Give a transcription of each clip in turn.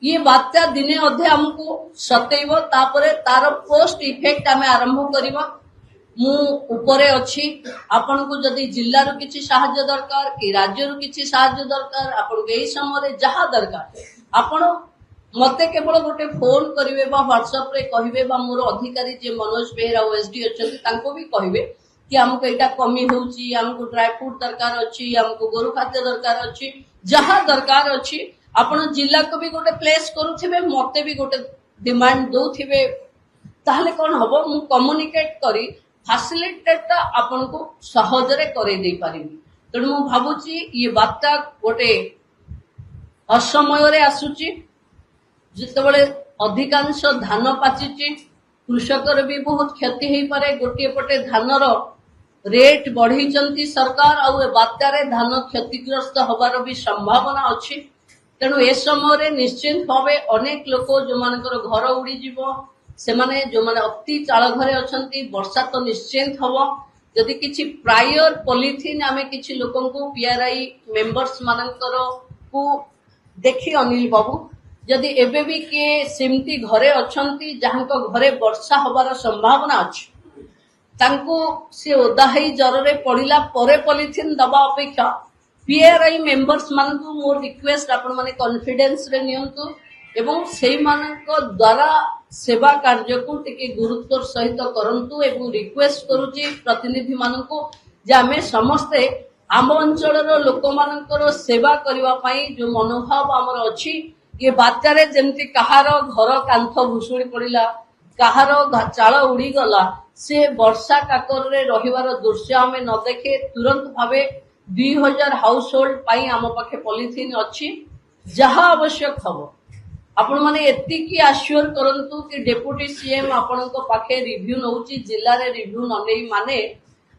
ये बात्या दिने अधे हमको सतैव तापर तार पोस्ट इफेक्ट आम आरंभ करवा मु उपरे अच्छी आपण को जदि जिल्लार किछि साहाय्य दरकार कि राज्य किछि साहाय्य दरकार आपण एई समय जहा दरकार आपण मते केवल गोटे फोन करिवे बा व्हाट्सएप रे कहिवे बा मोर अधिकारी जे मनोज बेहरा ओएसडी अछंती तांको भी कहिवे कि हमको एटा कमी होउची हमको ड्राई फ्रूट दरकार अछि हमको गोरु खाद्य दरकार अछि जहा दरकार अछि आपण जिल्ला को भी गोटे प्लेस करूथिबे मते भी गोटे डिमांड दोथिबे ताहले कोन हबो मु कम्युनिकेट करी फैसिलिटेट आपन को सहजरे करे दे पारिबी तेणु मु भाबुची ये बार्ता गोटे असमय रे आसुची जितेबले अधिकांश धान पाचिची कृषकर भी बहुत क्षति हो पारे गोटे पटे धानर रेट बढ़ी सरकार आउ बात्यारे धान क्षतिग्रस्त हबार भी संभावना अच्छी तेणु ए समय निश्चित भाव अनेक लोक जो मानकर घर उड़ी जीवो से माने जो माने अति चाल घरे अछंती वर्षा तो निश्चित हबो जदि किछि प्रायर पॉलिथिन आमे किछि लोकन को पीआरआई मेंबर्स मानकर को देखि अनिल बाबू जदि एबे भी के सिमती घरे अछंती जहांको घरे वर्षा हबार संभावना अछि तांको से ओदाही जररे पड़िला परे पॉलिथिन दबा अपेक्षा पीआरआई मेंबर्स मानकु मोर रिक्वेस्ट आपण माने कॉन्फिडेंस रे नियंतु एवं सेई मानक द्वारा सेवा कार्य को टिके गुरुत्व सहित करंतु एवं रिक्वेस्ट करूची प्रतिनिधि मानकु जे आमे समस्ते आम अंचलर लोक मानकर सेवा करबा पई जो मनोभाव हमर अछि ये बात्यारे जेमती कहार घर कांथ भुसुड़ी पड़िला कहार चाल उड़ी गला से वर्षा काकर रे रहिवार दृश्य आमे न देखे तुरंत भावे 2000 हाउस होल्ड पाई आम पाखे पॉलिथिन अच्छी जहा आवश्यक हबो आपण माने एतिकी आश्योर करंतु कि डेप्यूटी सीएम आपण को पाखे रिव्यू नउची जिल्ला रे रिव्यू न नै माने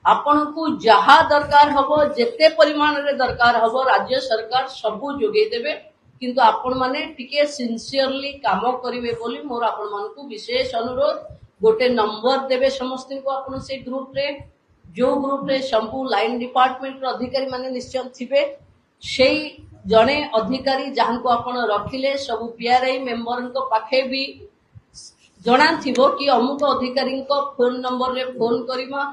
आपण को जहा दरकार हबो जेते परिमाण रे दरकार हबो राज्य सरकार सबु जोगे देबे किंतु आपण माने टिके सिंसियरली काम करिवे बोली मोर आपण मान को विशेष अनुरोध गोटे नंबर देबे समस्त को आपण से ग्रुप रे जो ग्रुप रे संपू लाइन डिपार्टमेंट रो अधिकारी माने निश्चय थिबे सेई जणे अधिकारी जहां को आपण रखिले सब पीआरआई मेंबर को पाखे भी जणा थिबो कि अमुक अधिकारी को फोन नंबर रे फोन करिमा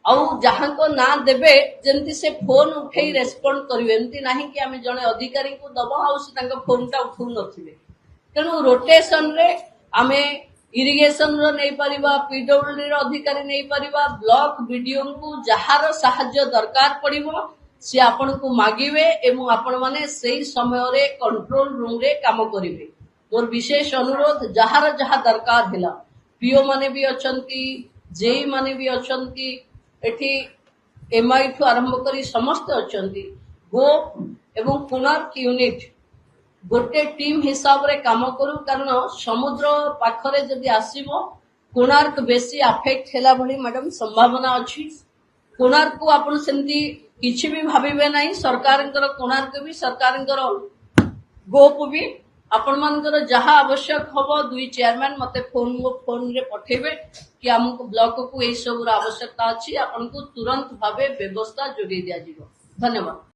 आउ जहां को ना देबे जेंति से फोन उठेई रेस्पोंड करिवे एंति नाही कि आमे जणे अधिकारी को दबा आउ से तांका फोन टा उठौ नथिबे तेनु रोटेशन रे आमे इरिगेशन रो नै परिबा पीडब्ल्यूडी रो अधिकारी नै परिबा ब्लॉक बीडीओ को जहार सहाय्य दरकार पड़िबो से आपण को मागिवे एवं आपण माने सही समय रे कंट्रोल रूम रे काम करिवे मोर विशेष अनुरोध जहार जहा दरकार हिला पीओ माने भी अछंती जेई माने भी अछंती एठी एमआई ठु आरंभ करी समस्त अछंती गो एवं कोणार्क यूनिट गोटे टीम हिसाब रे काम करू कारण समुद्र पाखरे जदि आसीबो कोणार्क बेसी अफेक्ट हैला भली मैडम संभावना अछि कोणार्क को आपण सेंती किछि भी भाबिबे नाही सरकारंकर कोणार्क भी सरकारंकर गोप भी आपण मानकर जहा आवश्यक हबो दुई चेयरमैन मते फोन रे पठेबे कि हमको ब्लॉक को ए सब आवश्यकता अछि आपण को तुरंत भाबे व्यवस्था जोगे दिया जिवो धन्यवाद।